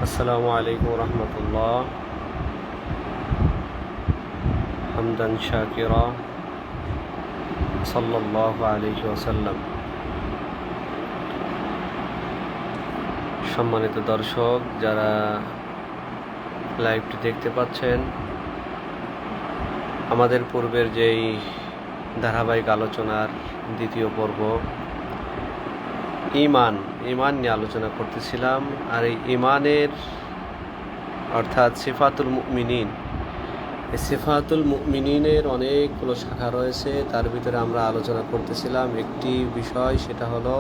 আসসালামু আলাইকুম রহমতুল্লাহ। হামদান শাকিরা সাল্লাল্লাহু আলাইহি ওয়াসাল্লাম। সম্মানিত দর্শক, যারা লাইভটি দেখতে পাচ্ছেন, আমাদের পূর্বের যেই ধারাবাহিক আলোচনার দ্বিতীয় পর্ব ঈমান নিয়ে আলোচনা করতেছিলাম। আর এই ঈমানের অর্থাৎ সিফাতুল মুমিনিন, এই সিফাতুল মুমিনিনের অনেকগুলো শাখা রয়েছে। তার ভিতরে আমরা আলোচনা করতেছিলাম একটি বিষয়, সেটা হলো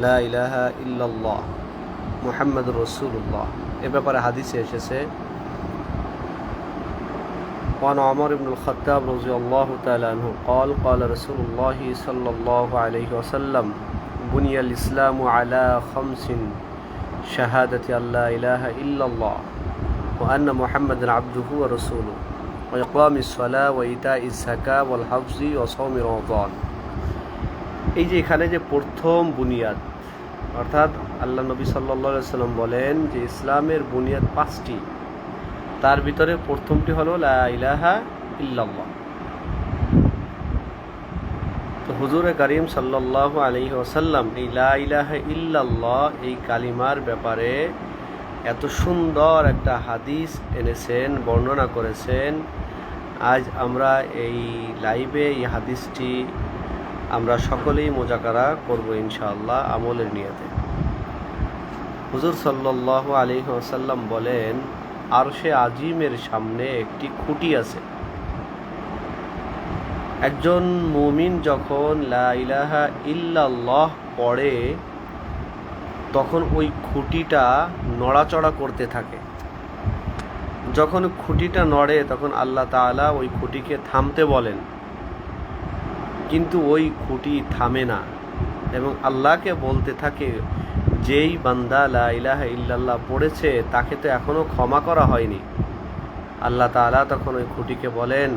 লা ইলাহা ইল্লাল্লাহ মুহাম্মাদুর রাসূলুল্লাহ। এ ব্যাপারে হাদিসে এসেছে, وعن عمر بن الخطاب رضي الله تعالى عنه قال قال رسول الله صلى الله عليه وسلم بني الإسلام على خمس شهادة أن لا إله إلا الله وأن محمدا عبده ورسوله وإقام الصلاة وإيتاء الزكاة والحفظ وصوم رمضان। এই যে এখানে যে প্রথম বুনিয়াদ, অর্থাৎ আল্লাহ নবী সাল্লাল্লাহু আলাইহি ওয়াসাল্লাম বলেন যে ইসলামের বুনিয়াদ পাঁচটি। তার ভিতরে প্রথমটি হলো লা ইলাহা ইল্লাল্লাহ। তো হুজুরে কারীম সাল্লাল্লাহু আলাইহি ওয়াসাল্লাম এই লা ইলাহা ইল্লাল্লাহ এই কালিমার ব্যাপারে এত সুন্দর একটা হাদিস এনেছেন, বর্ণনা করেছেন। আজ আমরা এই লাইভে এই হাদিসটি আমরা সকলেই মুজাকারা করব ইনশাআল্লাহ আমলের নিয়তে। হুজুর সাল্লাল্লাহু আলাইহি ওয়াসাল্লাম বলেন, আরশে আজিমের সামনে একটি খুঁটি আছে। একজন মুমিন যখন লা ইলাহা ইল্লাল্লাহ পড়ে, তখন ওই খুঁটিটা নড়াচড়া করতে থাকে। যখন খুঁটিটা নড়ে, তখন আল্লাহ তাআলা ওই খুঁটিকে থামতে বলেন, কিন্তু ওই খুঁটি থামে না এবং আল্লাহকে বলতে থাকে, যেই বান্দা লা ইলাহা ইল্লাল্লাহ পড়েছে তাকে তো এখনো ক্ষমা করা হয়নি। আল্লাহ তাআলা তখন ওই খুঁটিকে বলেন,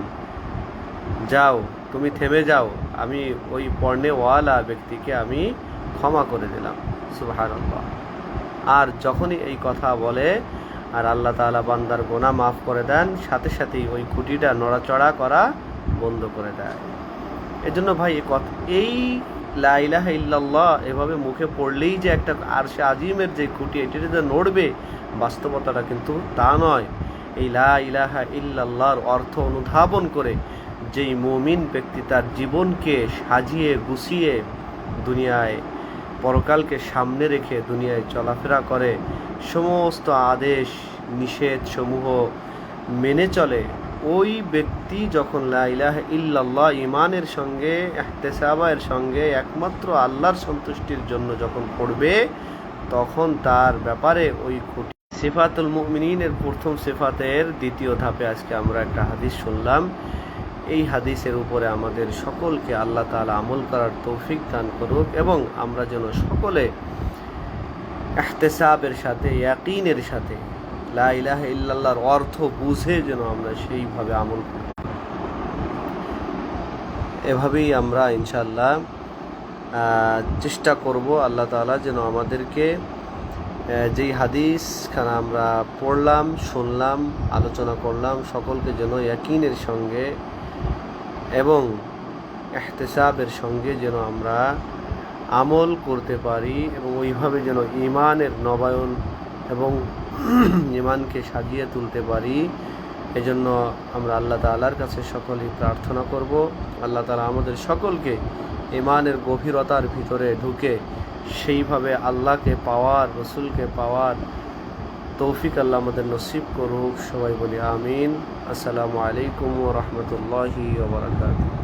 যাও, তুমি থেমে যাও, আমি ওই পড়নেওয়ালা ব্যক্তিকে আমি ক্ষমা করে দিলাম। সুবহানাল্লাহ। আর যখনই এই কথা বলে আর আল্লাহ তাআলা বান্দার গুনাহ মাফ করে দেন, সাথে সাথেই ওই খুঁটিটা নড়াচড়া করা বন্ধ করে দেয়। এজন্য ভাই এই লা ইলাহা ইল্লাল্লাহ এভাবে মুখে পড়লেই যে একটা আরশে আজিমের যে খুঁটি এটি যে নড়বে, বাস্তবতাটা কিন্তু তা নয়। এই লা ইলাহা ইল্লাল্লাহর অর্থ অনুধাবন করে যেই মুমিন ব্যক্তি তার জীবনকে সাজিয়ে গুছিয়ে দুনিয়ায় পরকালকে সামনে রেখে দুনিয়ায় চলাফেরা করে, সমস্ত আদেশ নিষেধ সমূহ মেনে চলে, ওই ব্যক্তি যখন লা ইলাহা ইল্লাল্লাহ ঈমানের সঙ্গে ইহতিসাবের সঙ্গে একমাত্র আল্লাহর সন্তুষ্টির জন্য যখন পড়বে, তখন তার ব্যাপারে ওই খুঁটি সিফাতুল মুমিনিনের প্রথম সিফাতের দ্বিতীয় ধাপে আজকে আমরা একটা হাদিস শুনলাম। এই হাদিসের উপরে আমাদের সকলকে আল্লাহ তাআলা আমল করার তৌফিক দান করুক এবং আমরা যেন সকলে ইহতিসাবের সাথে ইয়াকিনের সাথে লা ইলাহা ইল্লাল্লাহর অর্থ বুঝে যেন আমরা সেইভাবে আমল করি। এভাবেই আমরা ইনশাআল্লাহ চেষ্টা করব আল্লাহ তাআলা যেন আমাদেরকে যেই হাদিসখানা আমরা পড়লাম, শুনলাম, আলোচনা করলাম, সকলকে যেন ইয়াকিনের সঙ্গে এবং ইহতিসাবের সঙ্গে যেন আমরা আমল করতে পারি এবং ওইভাবে যেন ঈমানের নবায়ন এবং ঈমানকে সাজিয়ে তুলতে পারি। এজন্য আমরা আল্লাহ তাআলার কাছে সকলেই প্রার্থনা করব, আল্লাহ তাআলা আমাদের সকলকে ঈমানের গভীরতার ভিতরে ঢুকে সেইভাবে আল্লাহকে পাওয়ার, রসুলকে পাওয়ার তৌফিক আল্লাহ আমাদের নসিব করুক। সবাই বলি আমিন। আসসালামু আলাইকুম ওয়া রাহমাতুল্লাহি ওয়া বারাকাতুহু।